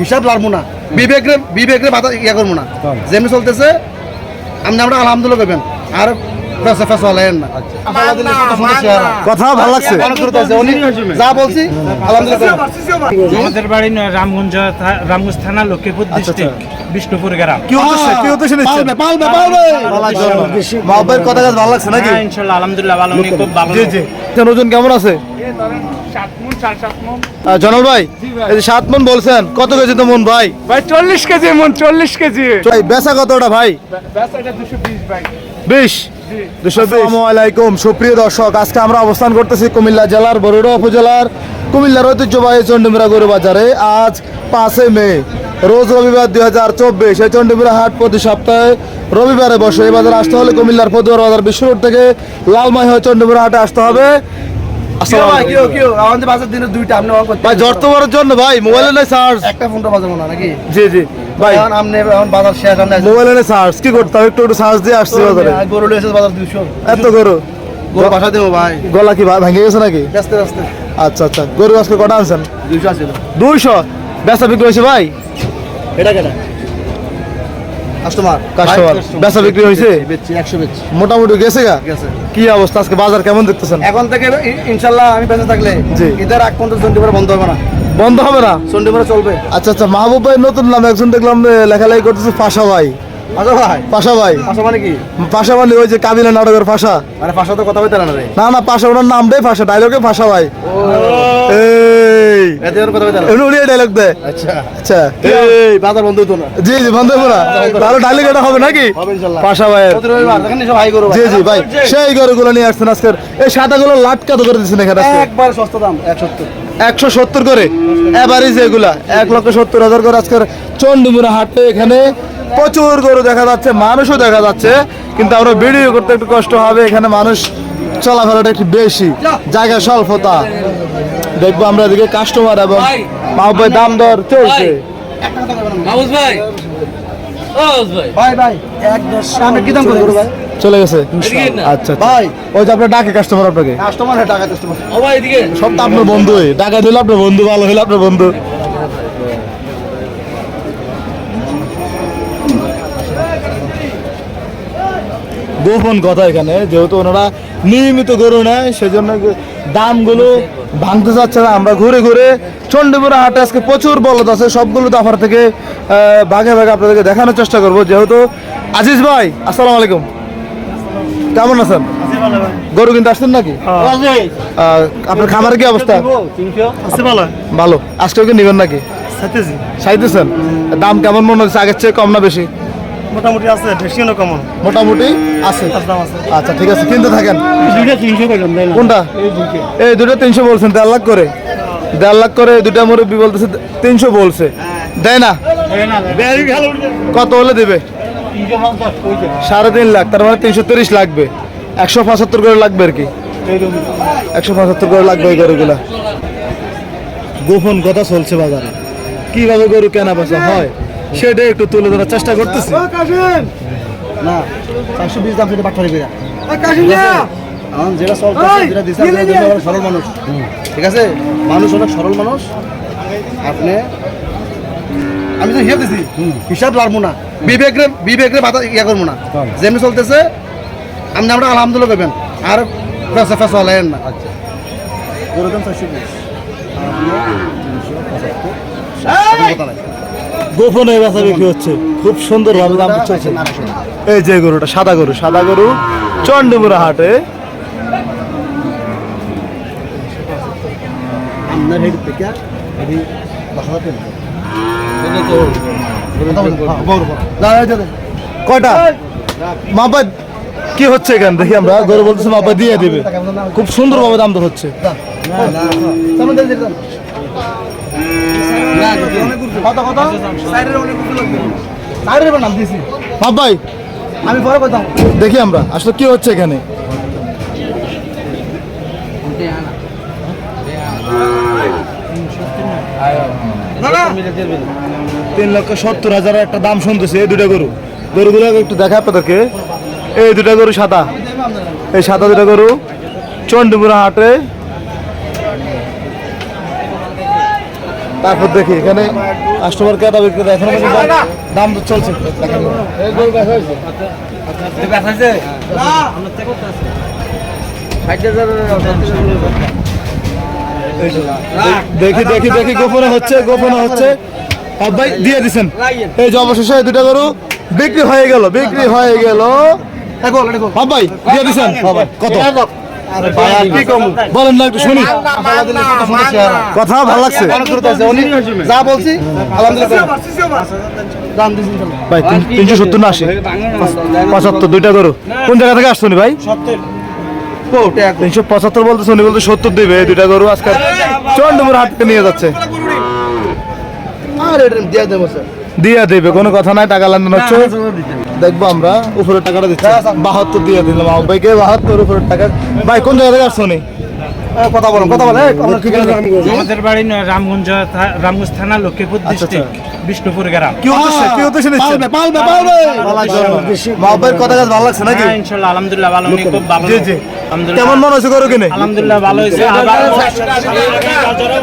হিসাব লাগবো না, বিবেকরে বাধা ইয়া করবো না, যেমনি চলতেছে আমরা আলহামদুলিল্লাহ করবেন আর কথা ভালো লাগছে, যা বলছি আলহামদুলিল্লাহ। আমাদের বাড়ি রামগঞ্জ থানা লক্ষ্মীপুর ডিস্ট্রিক্ট বিষ্ণুপুর গ্রাম। কি উদ্দেশ্যে নিচ্ছেন? মাহবুবের কথা কাজ ভালো লাগছে নাকি? ইনশাআল্লাহ আলহামদুলিল্লাহ ভালো, উনি খুব ভালো। জি জি। ওজন কেমন আছে? 7 মণ 4.5 মণ। জনাল ভাই এই যে 7 মণ বলছেন, কত কেজি তো মন ভাই? ভাই 40 কেজি মণ, 40 কেজি। ভাই বেচা কতটা ভাই? ব্যাস এটা 220 ভাই। 20 আসসালামু আলাইকুম সুপ্রিয় দর্শক, আজকে আমরা অবস্থান করতেছি কুমিল্লা জেলার বরুড়া উপজেলার কুমিল্লার ঐতিহ্যবাহী চন্ডিমুড়া গরু বাজারে। আজ 5 মে রোজ রবিবার 2024। এই চন্ডিমুড়া হাট প্রতি সপ্তাহে রবিবারে বসে। এই বাজারে আসতে হলে কুমিল্লার ফতুয়ার বাজার বিশ্ব রোড থেকে লালমাই হয়ে চন্ডিমুড়া হাটে আসতে হবে। ভাই জর্তমানের জন্য ভাই মোবাইলে নাই চার্জ, একটা ফোনটা বাজাবো না নাকি? জি জি ভাই বাজার শেষ, মোবাইলে নাই চার্জ কি করতে হবে? একটু চার্জ দিয়ে আসছি বাজারে। গরু লিয়েছে বাজার 200, এত গরু বাসা দেবো ভাই। গলা কি ভেঙে গেছে নাকি? আস্তে আস্তে আচ্ছা আচ্ছা। গরু আজকে কটা আনছেন? 200 আছে। 200 বেচা বিক্রি হয়েছে ভাই? এটা কেটা কাস্টমার বেচা বিক্রি হয়েছে? বেচছি 100 বেচছি মোটামুটি গেছে গা। গেছে। কি অবস্থা আজকে বাজার কেমন দেখতেছেন? এখন থেকে ইনশাআল্লাহ আমি বেঁচে থাকলে জি। ঈদের আগ পর্যন্ত চন্ডিপুরে বন্ধ হবে না, বন্ধ হবে না? চন্ডিপুরে চলবে। আচ্ছা আচ্ছা। মাহবুব ভাই নতুন নাম একজন দেখলাম লেখালেখি করতেছে, পাশা ভাই। আচ্ছা ভাই, পাশা ভাই পাশা মানে কি? পাশা মানে ওই যে কাবিলা নাটকের পাশা। মানে পাশা তো কথা বলতে না রে। না না, পাশা ওনার নামটাই পাশা, ডায়লগে পাশা ভাই। এই এতে আর কথা বলতে না। উনি ডায়লগ দেয়। আচ্ছা আচ্ছা। এই বাজার বন্ধ হতো না। জি জি বন্ধ হবে না, তাহলে ডায়লগ এটা হবে নাকি? হবে ইনশাআল্লাহ। পাশা ভাইয়ের প্রতি রবিবার দেখেন সব হাই করো। জি জি ভাই, সেই গরুগুলো নিয়ে আসছেন আজকের। এই সাদাগুলো লাট কত করে দিচ্ছেন এখানে আজকে? একবার সস্তা দাম 170। 170 করে এভারেজ, এগুলা 1,70,000 করে আজকের চন্ডিমুড়া হাটে। এখানে প্রচুর গরু দেখা যাচ্ছে, মানুষও দেখা যাচ্ছে, কিন্তু আমরা ভিডিও করতে একটু কষ্ট হবে। এখানে মানুষ চলাফেরাটা একটু বেশি, জায়গা স্বল্পতা। দেখবো আমরা এদিকে কাস্টমার এবং মাহবুবের দাম দর চলছে। ভাই ভাই একদম সামনে কি দাম করে গরু ভাই? চলে গেছে। আচ্ছা ভাই, ওই যে আপনার ডাকে কাস্টমার, আপনাকে কাস্টমার টাকা কাস্টমার। সব তো আপনার বন্ধুই, টাকা দিলে আপনার বন্ধু, ভালো হলে আপনার বন্ধু। গোপন কথা এখানে, যেহেতু ওনারা নিয়মিত গরু নেয় সেজন্য দামগুলো ভাঙতে চাচ্ছে না। আমরা ঘুরে ঘুরে চন্ডিমুড়া হাটে আজকে প্রচুর বলদ আছে, সবগুলো দাফার থেকে ভাগে ভাগে আপনাদেরকে দেখানোর চেষ্টা করবো। যেহেতু আজিজ ভাই আসসালামু আলাইকুম, কেমন আছেন? গরু কিনতে আসছেন নাকি? আপনার খামারের কি অবস্থা? ভালো। আজকেও কি নিবেন নাকি? চাইতেছেন? দাম কেমন মনে হচ্ছে, আগের চেয়ে কম না বেশি? মোটামুটি আছে, বেশি না কম? মোটামুটি আছে। আচ্ছা ঠিক আছে, কিনতে থাকেন। কোনটা? এই দুটো 300 বলছেন, 1.5 লাখ করে। 1.5 লাখ করে দুটা মুরব্বী বলতেছে 300 বলছে, দেয় না? কত হলে দেবে? 3.5 লাখ, তার মানে 330 লাগবে। 175 করে লাগবে আর কি, 175 করে লাগবে এই গরুগুলা। গোপন কথা চলছে বাজারে, কিভাবে গরু কেনা বেচা হয় সেটা একটু তুলে ধরার চেষ্টা করতেছি। না 420 দাম সেটা বাটপারি কইরা। এখন যেটা চলছে যেটা দিছে আপনারা সরল মানুষ, ঠিক আছে? মানুষ অনেক সরল মানুষ। আপনি আমি তো হিসাব দিছি, হিসাব লাগবো না, বিবেকরে বাধা ইয়া করবো না, যেমনি চলতেছে আমরা আলহামদুলিল্লাহ করবেন আর ফেসা হলেন না। আচ্ছা গরুর দাম 420, গোপনে বেচা বিক্রি হচ্ছে, খুব সুন্দর ভাবে দাম চলছে। এই যে গরুটা সাদা গরু, সাদা গরু চন্ডিমুড়া হাটে। আপনার হেড থেকে হেডি 10,000 কয়টা মাপা কি হচ্ছে এখানে দেখি আমরা? গরু বলতেছে মাপা দিয়ে দিবে, খুব সুন্দর ভাবে দাম তো হচ্ছে। ভাই আমি পরে কথা দেখি আমরা আসলে কি হচ্ছে এখানে। 3,70,000 একটা দাম শুনতেছে এই দুটা গরু। গরুগুলো একটু দেখা আপনাদেরকে। এই দুটা গরু সাদা, এই সাদা দুটা গরু চন্ডিমুড়া হাটে তারপর দেখি এখানে কাস্টমার কেটা বিক্রেতা এখনো পর্যন্ত দাম তো চলছে দেখি দেখি দেখি গোপনে হচ্ছে ভাই দিয়ে দিছেন এই যে অবশেষে দুটা গরু বিক্রি হয়ে গেল ভাই দিয়ে দিছেন কত বলেন না একটু শুনি কথা ভালো লাগছে যা বলছি আলহামদুলিল্লাহ ভাই 370 না 80 75 দুইটা গরু কোন জায়গা থেকে আসছো ভাই 375 বলতেছে উনি বলতে 70 দিবে এই দুইটা গরু আজকে চন্ডমুর হাট থেকে নিয়ে যাচ্ছে আর এটা দিয়ে দেবো স্যার দিয়া দেবে কোনো কথা নাই টাকা লেনদেন হচ্ছে দেখবো আমরা উপরে টাকাটা দিচ্ছি 72 দিয়ে দিলাম ভাইকে 72 উপরের টাকা ভাই কোন জায়গা থেকে আসছো নি কথা বলেন আমাদের বাড়ি রামগঞ্জ থানা লক্ষ্মীপুর ডিস্ট্রিক্ট বিষ্ণুপুর গ্রাম কি উদ্দেশ্যে নিচ্ছেন পালবে ভাইয়ের কথা কাজ ভালো লাগছে নাকি হ্যাঁ, ইনশাআল্লাহ আলহামদুলিল্লাহ ভালো উনি খুব ভালো জি জি আলহামদুলিল্লাহ কেমন মনে হচ্ছে গরু কিনে আলহামদুলিল্লাহ ভালো হয়েছে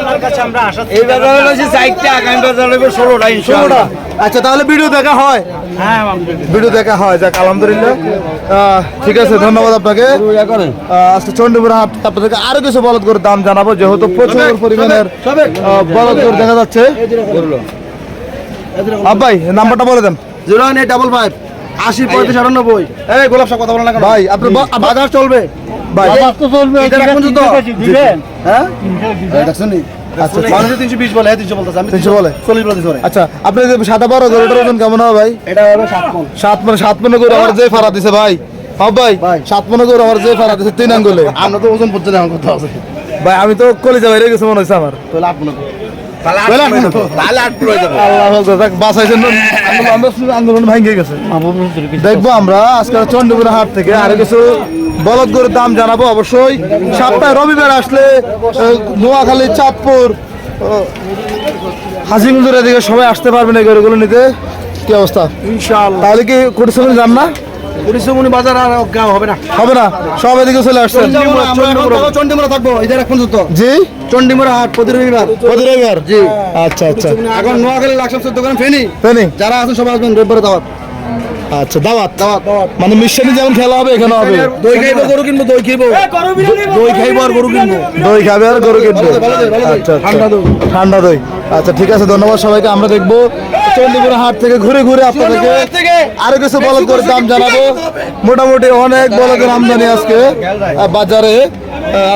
আবার কাছে আমরা আশা এই ব্যাপারে হচ্ছে 4টা আগামী বাজার লাগবে 16টা ইনশাআল্লাহ আচ্ছা তাহলে ভিডিও দেখা হয় হ্যাঁ ভিডিও দেখা হয় যাক আলহামদুলিল্লাহ ঠিক আছে ধন্যবাদ আপনাকে আজকে চন্ডীপুর হাট আপনাদেরকে আরো কিছু বলদ গরুর দাম জানাবো যেহেতু প্রচুর পরিমাণের বলদ গরু দেখা যাচ্ছে ভাই নাম্বারটা বলে দেন 09855 80 35 98 এই গোলাপ সাহেব কথা বলেন না কেন ভাই আপনি বাজার চলবে ভাই এটা রাখুন তো হ্যাঁ দেখছেন নি আচ্ছা মানুষ 320 বলে 300 বলতেছে আমি 300 বলে 40 বলতেছি ওরে আচ্ছা আপনি যে সাদা বড় গরুটার ওজন কেমন হবে ভাই এটা হবে 7 মণ 7 মনে গরু আমার যে ফাড়া দিছে ভাই ভাই ভাই। 7 মনে গরু আমার যে ফাড়া দিছে 3 আঙ্গুলে আমরা তো ওজন পড়তে এখন কথা আছে ভাই আমি তো কলিজা বাইরে গেছে মনে হচ্ছে আমার তাহলে 8 মণ তাহলে 8 পুরো যাবে আল্লাহ যাক বাঁচাইছেন আন্দোলন ভেঙে গেছে দেখবো আমরা আজকে চন্ডীপুর হাট থেকে আরো কিছু বলদ গরুর দাম জানাবো অবশ্যই সপ্তাহে রবিবার আসলে নোয়াখালী চাঁদপুর হাজিগুন্ডুর এদিকে সবাই আসতে পারবেন এই গরুগুলো নিতে কি অবস্থা ইনশাআল্লাহ তাহলে কি কুটিসমনি যান না পরিশ্রমী বাজার আর গাঁও হবে না হবে না সব এদিকে চলে আসছেন চন্ডিমুড়া থাকবো এদের এখন তো জি চন্ডিমুড়া হাট প্রতি রবিবার প্রতি রবিবার জি আচ্ছা আচ্ছা এখন নোয়াখালী লাকসাম দোকান ফেনি ফেনি যারা আছেন সবাই আসবেন রবিবারে দাওয়াত আচ্ছা দাওয়াত দাওয়াত মানে মিশনে যেমন খেলা হবে এখানে হবে দই খাইবো গরু কিনবো দই খাইবো দই খাইবো আর গরু কিনবো দই খাবে আর গরু কিনবে ভালো দই, ভালো দই। আচ্ছা ঠান্ডা দই। ঠান্ডা দই আচ্ছা ঠিক আছে ধন্যবাদ সবাইকে আমরা দেখবো চন্ডীপুর হাট থেকে ঘুরে ঘুরে আপনাদেরকে আরো কিছু বলদ করে দাম জানাবো মোটামুটি অনেক বলদের আমদানি আজকে বাজারে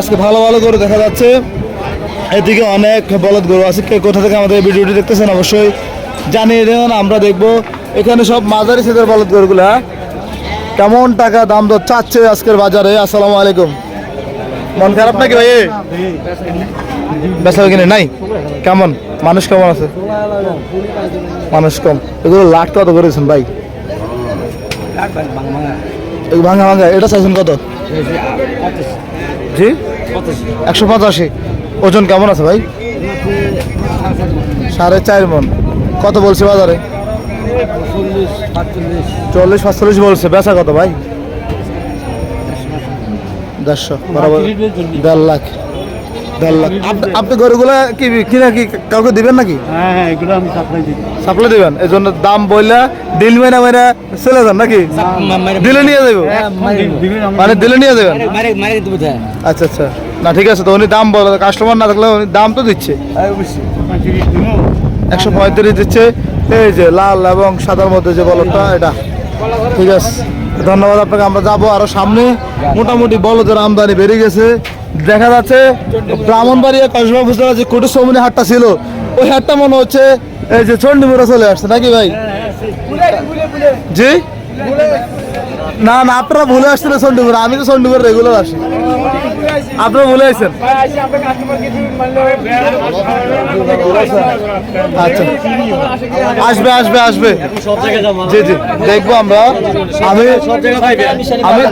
আজকে ভালো ভালো গরু দেখা যাচ্ছে এদিকে অনেক বলদ গরু আছে কে কোথা থেকে আমাদের এই ভিডিওটি দেখতেছেন অবশ্যই জানিয়ে দেন আমরা দেখবো এখানে সব মাঝারি সাইজের বলদ গরুগুলা কেমন টাকা দাম দর চাচ্ছে আজকের বাজারে আসসালামু আলাইকুম মন খারাপ নাকি ভাই বেচা কিনে নাই কেমন মানুষ কেমন আছে মানুষ কম এগুলো লাখ কত করেছেন ভাই এই ভাঙা ভাঙা এটা চাইছেন কত জি 185 ওজন কেমন আছে ভাই 4.5 মণ কত বলছে বাজারে 40-45 বলছে বেচা কত ভাই 150 বরাবর 1.5 লাখ আপনি গরুগুলা কি কিনা কি কাউকে দিবেন নাকি হ্যাঁ এগুলো আমি সাপ্লাই দিই সাপ্লাই দিবেন এই জন্য দাম বইলা দিল মেনা মেনা চলে যান নাকি দিলে নিয়ে যাবো মানে দিলে নিয়ে যাবেন আচ্ছা আচ্ছা না ঠিক আছে তো উনি দাম বলে কাস্টমার না থাকলে উনি দাম তো দিচ্ছে 135 দিচ্ছে এই যে লাল এবং সাদার মধ্যে যে বলদটা এটা ঠিক আছে ধন্যবাদ আপনাকে আমরা যাবো আরো সামনে মোটামুটি বলদের আমদানি বেড়ে গেছে দেখা যাচ্ছে ব্রাহ্মণবাড়িয়া কসবা উপজেলা যে কুটুসমনি হাটটা ছিল ওই হাটটা মনে হচ্ছে এই যে চন্ডীপুরে চলে আসছে নাকি ভাই জি না না আপনারা ভুলে আসছেন চন্ডীপুর আমি তো চন্ডীপুর রেগুলার আসি আপনারা ভুলে আসছেন আচ্ছা আসবে আসবে আসবে জি জি দেখবো আমরা আমি আমি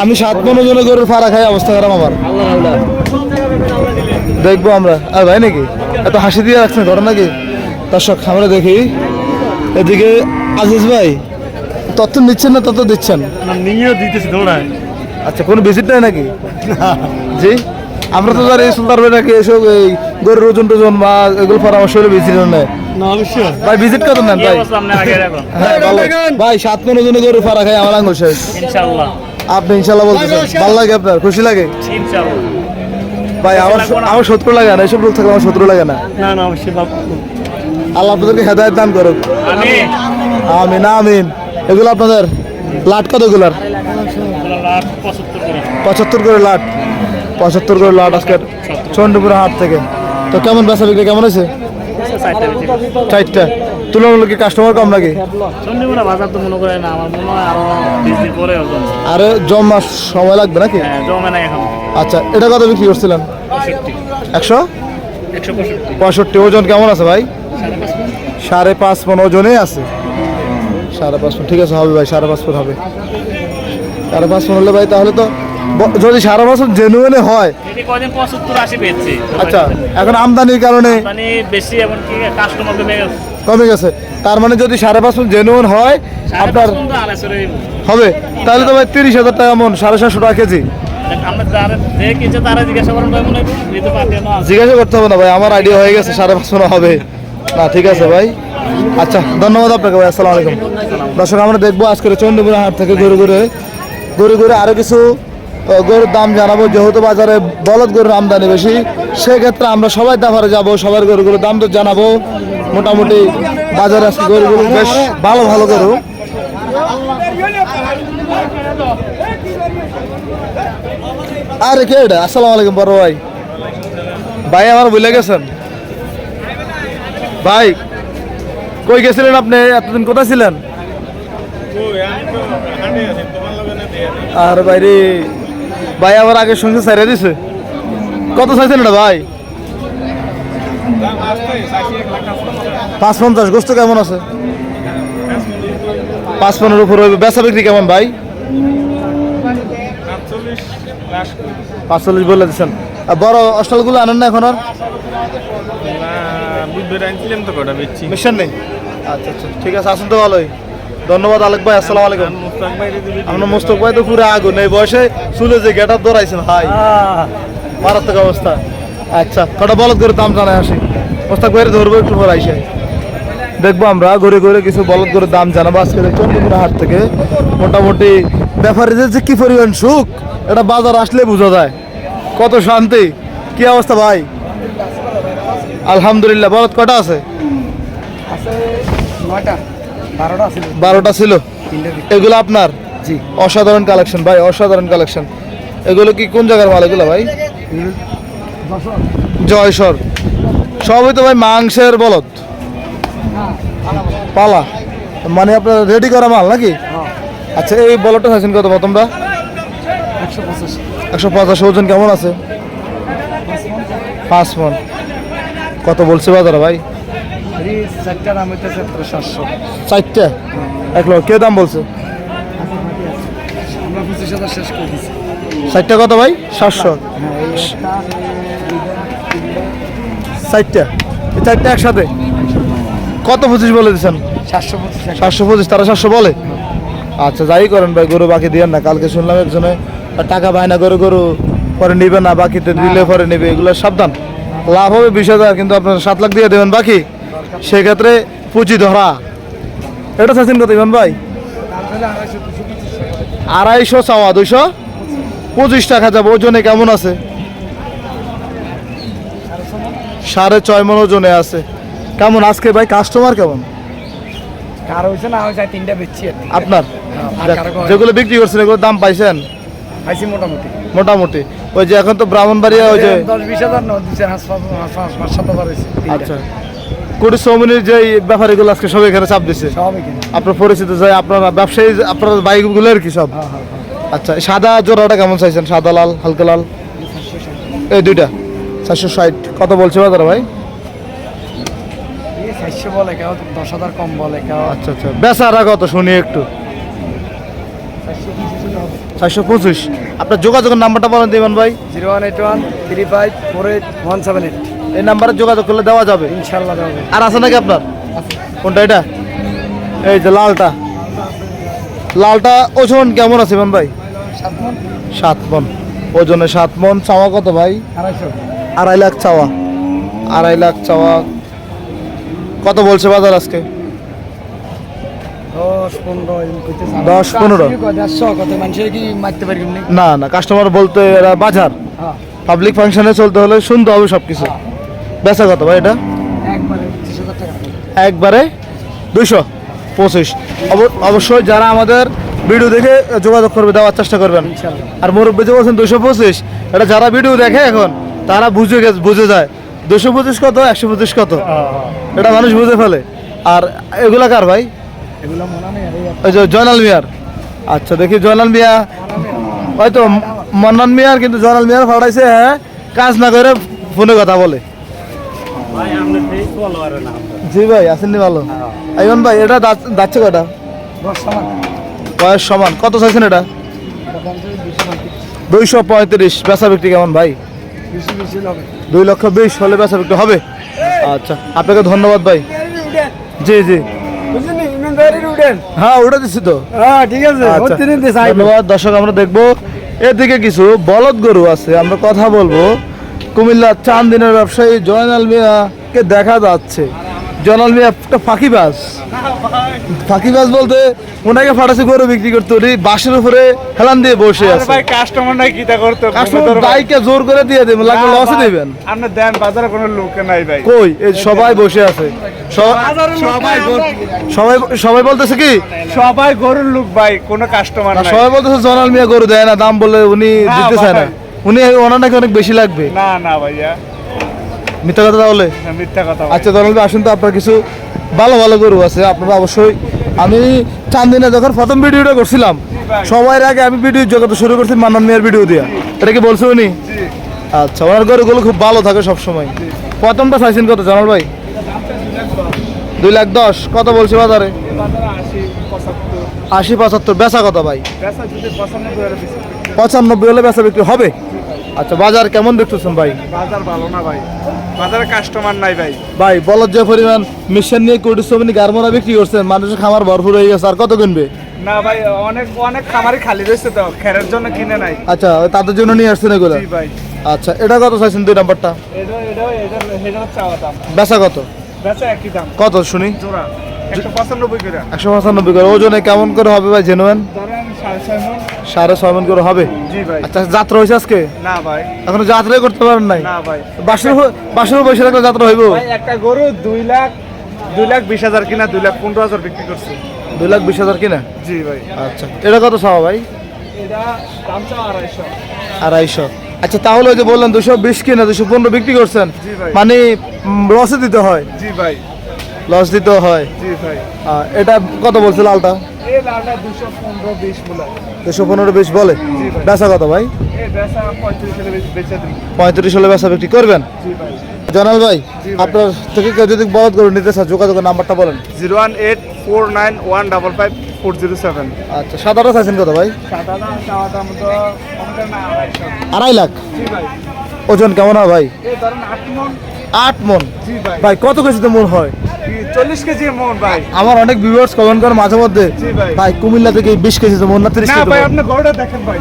আমি 7 মণ ওজনের গরুর ফাড়া খাই অবস্থা খারাপ আমার দেখবো আমরা আর ভাই নাকি এত হাসি দিয়ে রাখছেন ঘরে নাকি দর্শক আমরা দেখি এদিকে আজিজ ভাই তথ্য নিচ্ছেন না তত দিচ্ছেন নিয়েও দিতেছি দৌড়ায় আচ্ছা কোনো ভিজিট নাই নাকি জি আমরা তো জানি সুলতান ভাই নাকি এসব এই গরুর ওজন টোজন বা এগুলো পরামর্শ হলে ভিজিট নেয় না অবশ্যই ভাই ভিজিট কত নেন ভাই হ্যাঁ, ভালো। ভাই 7 মন ওজনে গরু ফাড়া খাই আমার আঙ্গুল শেষ ইনশাআল্লাহ আপনি ইনশাল্লাহ বলতেছেন ভালো লাগে আপনার খুশি লাগে ইনশাআল্লাহ ভাই আমার শত্রু লাগে না এসব লোক থাকলে আমার শত্রু লাগে না না না অবশ্যই বাপ আল্লাহ আপনাদেরকে হেদায়েত দান করুক আমি আমিন আমিন এগুলো আপনাদের লাট কত গুলার 75 করে লাট 75 করে লাট আজকের চন্ডীপুর হাট থেকে তো কেমন বেচা বিক্রি কেমন আছে 4টা তুলনামূলক কি কাস্টমার কম নাকি চন্ডীপুরা বাজার তো মনে করে না আমার মনে হয় আরো 20 দিন পরে হবে আরে জমা সময় লাগবে নাকি হ্যাঁ জমে না এখন আচ্ছা এটা কত বিক্রি করছিলেন 100 65 ওজন কেমন আছে ভাই 5.5 মণ ওজনে আছে 5.5 মণ ঠিক আছে হবে ভাই 5.5 মণ হবে 5.5 মণ হলে ভাই তাহলে তো যদি 5.5 মণ জেনুইনে হয় এটি কদিন 75-80 বেচছে আচ্ছা এখন আমদানির কারণে মানে বেশি এমন কি কাস্টমার কমে গেছে কমে গেছে তার মানে যদি 5.5 মণ জেনুইন হয় আপনার হবে তাহলে তো ভাই 30,000 টাকা মণ 750 টাকা কেজি আমরা যারা যে কিনছে তারা জিজ্ঞাসা করেন ভাই মনে হয় নিতে পারবে না জিজ্ঞাসা করতে হবে না ভাই আমার আইডিয়া হয়ে গেছে 5.5 মণ হবে না ঠিক আছে ভাই আচ্ছা ধন্যবাদ আপনাকে ভাই আসসালামু আলাইকুম দর্শক আমরা দেখবো আজকের চন্ডীপুর হাট থেকে ঘুরে ঘুরে আরো কিছু গরুর দাম জানাবো যেহেতু বাজারে বলদ গরুর আমদানি বেশি সেক্ষেত্রে আমরা সবাই দাফারে যাব সবার গরুগুলোর দাম তো জানাবো মোটামুটি বাজারে আজকে গরুগুলো বেশ ভালো ভালো গরু আরে কে এটা আসসালামু আলাইকুম বড় ভাই ভাই আমার ভুলে গেছেন ভাই কই গেছিলেন আপনি এতদিন কোথায় ছিলেন আর বাইরে ভাই আবার আগে শুনছে সাইরে দিছে কত চাইছেন এটা ভাই 550 গোস্ত কেমন আছে 55 উপর হইবে বেচা বিক্রি কেমন ভাই 45 বলে দিচ্ছেন আর বড় অস্টলগুলো আনেন না এখন আর মিশন নেই আচ্ছা আচ্ছা ঠিক আছে আসুন তো ভালোই ধন্যবাদ আলেক ভাই আসসালামু আলাইকুম আপনার মোস্তক ভাই তো পুরো আগুন এই বয়সে চুলে যে গেট আপ ধরাইছেন ভাই মারাত্মক অবস্থা আচ্ছা কটা বলদ করে দাম জানাই আসি মোস্তক ভাইয়ের ধরবো একটু পর আইসে দেখবো আমরা ঘুরে ঘুরে কিছু বলদ করে দাম জানাবো আজকে চন্ডীপুর হাট থেকে মোটামুটি ব্যাপারীদের যে কি পরিমাণ সুখ এটা বাজার আসলে বোঝা যায় কত শান্তি কি অবস্থা ভাই আলহামদুলিল্লাহ বলদ কটা আছে 12টা ছিল এগুলো আপনার জি অসাধারণ কালেকশন ভাই অসাধারণ কালেকশন এগুলো কি কোন জায়গার মাল এগুলো ভাই জয়সর সবই তো ভাই মাংসের বলদ পালা মানে আপনার রেডি করা মাল নাকি আচ্ছা এই বলদটা চাইছেন কত তোমরা 185 ওজন কেমন আছে 5 মণ কত বলছে বাজারে ভাই 4টা 1 লক্ষ কে দাম বলছে 4টা কত ভাই 700 4টা একসাথে কত 25 বলে দিচ্ছেন 725 তারা 700 বলে আচ্ছা যাই করেন ভাই গরু বাকি দিয়েন না কালকে শুনলাম একজনে টাকা বায়না করে গরু পরে নিবে না বাকিতে দিলে পরে নেবে এগুলো সাবধান লাভ হবে 20,000 কিন্তু আপনার 7 লাখ দিয়ে দেবেন বাকি সেক্ষেত্রে পুঁজি ধরা এটা চাচ্ছেন কত ইমান ভাই 250 চাওয়া 225 টাকা যাবে ওজনে কেমন আছে 6.5 মণ ওজনে আছে কেমন আজকে ভাই কাস্টমার কেমন কার হইছে না হইছে 3টা বেচছি আপনার যেগুলো বিক্রি করছেন এগুলো দাম পাইছেন পাইছি মোটামুটি মোটামুটি ওই যে এখন তো ব্রাহ্মণবাড়িয়া ওই যে 10-20,000 না দিছে 5-7 হইছে আচ্ছা কোটি সৌমিনীর যে ব্যাপারীগুলো আজকে সব এখানে চাপ দিছে সব এখানে আপনার পরিচিত যায় আপনার ব্যবসায়ী আপনার বাইকগুলো আর কি সব আচ্ছা সাদা জোড়াটা কেমন চাইছেন সাদা লাল হালকা লাল এই দুইটা 460 কত বলছে বাজারে ভাই 400 বলে কেউ 10,000 কম বলে কেউ আচ্ছা আচ্ছা বেচারা কত শুনি একটু 425 আপনার যোগাযোগের নাম্বারটা বলেন দিবেন ভাই 01813548178 এই নাম্বারে যোগাযোগ করলে দেওয়া যাবে ইনশাআল্লাহ দেব আর আছে নাকি আপনার কোনটা এটা এই যে লালটা ওজন কেমন আছে ইমান ভাই 7 মণ ওজনে 7 মণ চাওয়া কত ভাই 2.5 লাখ চাওয়া 2.5 লাখ চাওয়া। কত বলছে বাজার আজকে? 10-15 এরকম কইতেছে। 10-15 150 কত মানুষের কি মারতে পারি কেমনি? না না, কাস্টমার বলতে এরা বাজার হ্যাঁ পাবলিক ফাংশনে চলতে হলে শুনতে হবে সবকিছু। বেচা কত ভাই এটা? একবারে 30,000 টাকা। একবারে 225। অবশ্যই যারা আমাদের ভিডিও দেখে যোগাযোগ করবে, দেওয়ার চেষ্টা করবেন। আর মুরব্বী যে বলছেন 225, এটা যারা ভিডিও দেখে এখন তারা বুঝে যায় 225 কত 125 কত, এটা মানুষ বুঝে ফেলে। আর এগুলা কার ভাই? এগুলো মনে নেই আরে ওই যে জয়নাল মিয়ার। আচ্ছা দেখি জয়নাল মিয়া, হয়তো মন্নান মিয়ার, কিন্তু জয়নাল মিয়ার ফাটাইছে হ্যাঁ, কাজ না করে ফোনে কথা বলে। ভাই আমরা ফেস ফলোয়ার না জি ভাই আসেননি ভালো। আইমান ভাই এটা যাচ্ছে কয়টা? 10 সমান। বয়স সমান। কত চাইছেন এটা? 235। বেচা বিক্রি কেমন ভাই? বেশি হবে। 2,20,000 হলে বেচা বিক্রি হবে। আচ্ছা আপনাকে ধন্যবাদ ভাই। জি জি বুঝছেন ইমানদারির উঠেন। হ্যাঁ ওটা দিচ্ছি তো। হ্যাঁ ঠিক আছে। আচ্ছা, প্রতিদিন দিস আইবো। ধন্যবাদ। দর্শক আমরা দেখবো এদিকে কিছু বলদ গরু আছে, আমরা কথা বলবো। কুমিল্লার চান্দিনের ব্যবসায়ী জয়নাল মিয়াকে দেখা যাচ্ছে। জয়নাল মিয়া একটা ফাঁকিবাজ। ফাঁকিবাজ বলতে ওনাকে ফাটাছে গরু বিক্রি করতে, উনি বাসের উপরে হেলান দিয়ে বসে আছে। ভাই কাস্টমার নাই কিটা করতে কাস্টমার বাইকে জোর করে দিয়ে দেবেন, লাগলে লসে দেবেন। আপনি দেন বাজারে কোনো লোক নাই ভাই। কই এই সবাই বসে আছে, সবাই বলতেছে কি, সবাই গরুর লোক ভাই, কোনো কাস্টমার না, নাই। সবাই বলতেছে জয়নাল মিয়া গরু দেয় না, দাম বলে উনি না দিতে চায় না, ভাই। উনি ওনার নাকি অনেক বেশি লাগবে। না না ভাইয়া, মিথ্যা কথা তাহলে। মিথ্যা কথা। আচ্ছা জয়নাল ভাই আসুন তো, আপনার কিছু ভালো ভালো গরু আছে আপনারা অবশ্যই। আমি চান্দিনা যখন প্রথম ভিডিওটা করছিলাম, সবার আগে আমি ভিডিও জগৎ শুরু করছি মান্নান মিয়ার ভিডিও দিয়া। এটা কি বলছো উনি? আচ্ছা ওনার গরুগুলো খুব ভালো থাকে সবসময়। প্রথমটা চাইছেন কত জয়নাল ভাই? 2,10,000। কত বলছে বাজারে? 80-75। বেচা কত ভাই? 95 হলে বেচা বিক্রি হবে। আচ্ছা বাজার কেমন দেখতেছেন ভাই? বাজার ভালো না ভাই, বাজারে কাস্টমার নাই ভাই। ভাই বলদ যে পরিমাণ মিশন নিয়ে কোটিসমিনি গারমোনা বিক্রি করছেন, মানুষের খামার ভরপুর হয়ে গেছে, আর কত কিনবে? না ভাই, অনেক অনেক খামারই খালি রয়েছে তো, খেরের জন্য কিনে নাই। আচ্ছা তাদের জন্য নিয়ে আসছেন এগুলো। জি ভাই। আচ্ছা এটা কত চাইছেন 2 নাম্বারটা? এটা চাওয়া দাম, বেচা কত? বেচা একই দাম। কত শুনি? জোড়া 195 করে। 195 করে। ওজনে কেমন করে হবে ভাই জেনুয়েন? ধরেন 6.5 মণ। 6.5 মণ করে হবে। জি ভাই। আচ্ছা যাত্রা হয়েছে আজকে? না ভাই, এখনো যাত্রাই করতে পারেন নাই? না ভাই। বাসের বসে থাকলে যাত্রা হইব? ভাই একটা গরু 2,20,000 কিনা 2,15,000 বিক্রি করছে। 2,20,000 কিনা? জি ভাই। আচ্ছা এটা কত চাওয়া ভাই? এটা দাম চাওয়া 250। 250। আচ্ছা তাহলে ওই যে বললেন 220 কিনা 215 বিক্রি করছেন, জি ভাই। মানে লসে দিতে হয়? জি ভাই। লস দিতে হয়। জি ভাই। এটা কত বলছে লালটা? এই লালটা 215-20 বলে। 215-20 বলে। জি ভাই। বেচা কত ভাই? এই বেচা 35 হলে বেচে দিন। 35 হলে বেচা বিক্রি করবেন। জি ভাই। জয়নাল ভাই জি ভাই। আপনার থেকে কেউ যদি বলদ গরু নিতে চায়, যোগাযোগের নাম্বারটা বলেন। 01849155407। আচ্ছা সাদাটা চাইছেন কত ভাই? সাদা দাম চাওয়া দাম তো কমটা না 250। 2.5 লাখ। জি ভাই। ওজন কেমন হয় ভাই? এই ধরেন 8 মণ। 8 মণ। জি ভাই। ভাই কত কেজিতে মন হয়? 40 কেজি মণ ভাই। আমার অনেক ভিউয়ার্স কমেন্ট করে মাঝে মধ্যে, জি ভাই। ভাই কুমিল্লা থেকে 20 কেজিতে মন না 30 না কেজিতে ভাই, মণ? আপনি গরুটা দেখেন ভাই।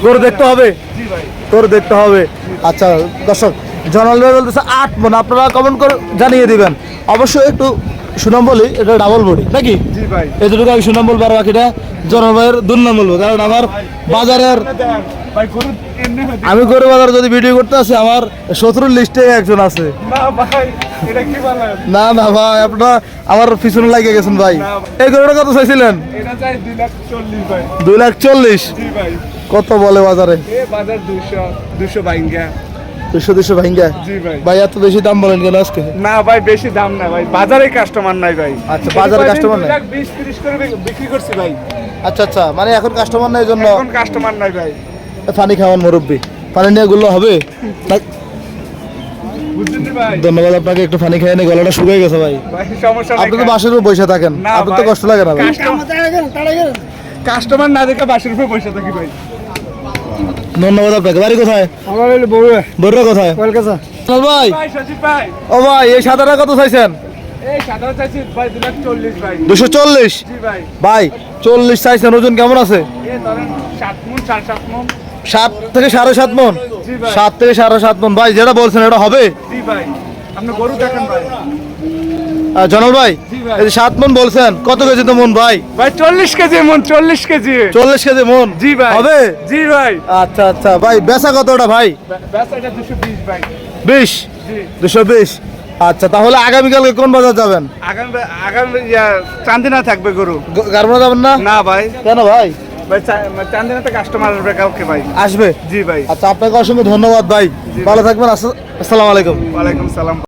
গরু দেখতে হবে। জি ভাই। গরু দেখতে হবে। আচ্ছা দর্শক জয়নাল ভাই বলতেছে 8 মণ, আপনারা কমেন্ট করে জানিয়ে দিবেন। অবশ্যই একটু সুনাম বলি, এটা ডাবল বডি নাকি? জি ভাই। এতটুকু আমি সুনাম বলবো, আর বাকিটা জয়নাল ভাইয়ের দুর্নাম বলবো, কারণ আমার বাজারের, ভাই গরু এমনি হয়। আমি গরু বাজারে যদি ভিডিও করতে আসি আমার শত্রুর লিস্টে একজন আছে। না ভাই, এটা কি বলেন? না না ভাই আপনারা আমার পিছনে লাগিয়ে গেছেন ভাই। না। এই গরুটা কত চাইছিলেন? এটা চাই 2,40,000 ভাই। 2,40,000। জি ভাই। কত বলে বাজারে? এ বাজার 200 ভাঙ্গা। 200 ভাঙ্গা। জি ভাই। ভাই এত বেশি দাম বলেন কেন আজকে? না ভাই, বেশি দাম না ভাই, বাজারে কাস্টমার নাই ভাই। আচ্ছা, বাজারে customer নাই। 20-30 করে বিক্রি করছি ভাই। আচ্ছা আচ্ছা, মানে এখন কাস্টমার নাই জন্য এখন কাস্টমার নাই ভাই। পানি খাওয়ান মুরব্বি, পানি নিয়ে গুলো হবে। বুঝছেন ভাই? ধন্যবাদ আপনাকে, একটু পানি খেয়ে নিয়ে গলাটা শুকিয়ে গেছে ভাই। ভাই সমস্যা নাই। আপনি তো বাসের উপর বসে থাকেন, না আপনার তো ভাই। কষ্ট লাগে না ভাই? কাস্টমার না দেখে বাসের উপরে বসে থাকি ভাই। ধন্যবাদ আপনাকে। বাড়ি কোথায়? আমার হইলো বউয়ে বড়রা কোথায়? কলকাতা। চল ভাই। ভাই সচিব ভাই, ও ভাই এই সাদাটা কত চাইছেন? এই সাধারণ চাইছি ভাই 2,40,000 ভাই। 240। জি ভাই। ভাই 40 চাইছেন, ওজন কেমন আছে? এই ধরেন 7 মণ 7.5 মণ। 7 থেকে 7.5 মণ। জি ভাই। 7 থেকে 7.5 মণ। ভাই যেটা বলছেন এটা হবে? জি ভাই। আপনি গরু দেখেন ভাই জনল ভাই এই যে 7 মন বলছেন, কত কেজি তো মন ভাই? ভাই 40 কেজি মন, 40 কেজি 40 কেজি মন জি ভাই হবে? জি ভাই আচ্ছা আচ্ছা ভাই, বেচা কতটা ভাই? বেচাটা 220 ভাই 20 জি 220। আচ্ছা, তাহলে আগামীকালকে কোন বাজার যাবেন? আগামী চান্দিনা থাকবে গরু গারমোনা যাবেন না? না ভাই কেন ভাই? ভাই চান্দিনাতে কাস্টমার আসবে কাউকে ভাই আসবে। জি ভাই আচ্ছা, আপনাকে অসংখ্য ধন্যবাদ ভাই, ভালো থাকবেন। আসসালামু আলাইকুম। ওয়ালাইকুম সালাম।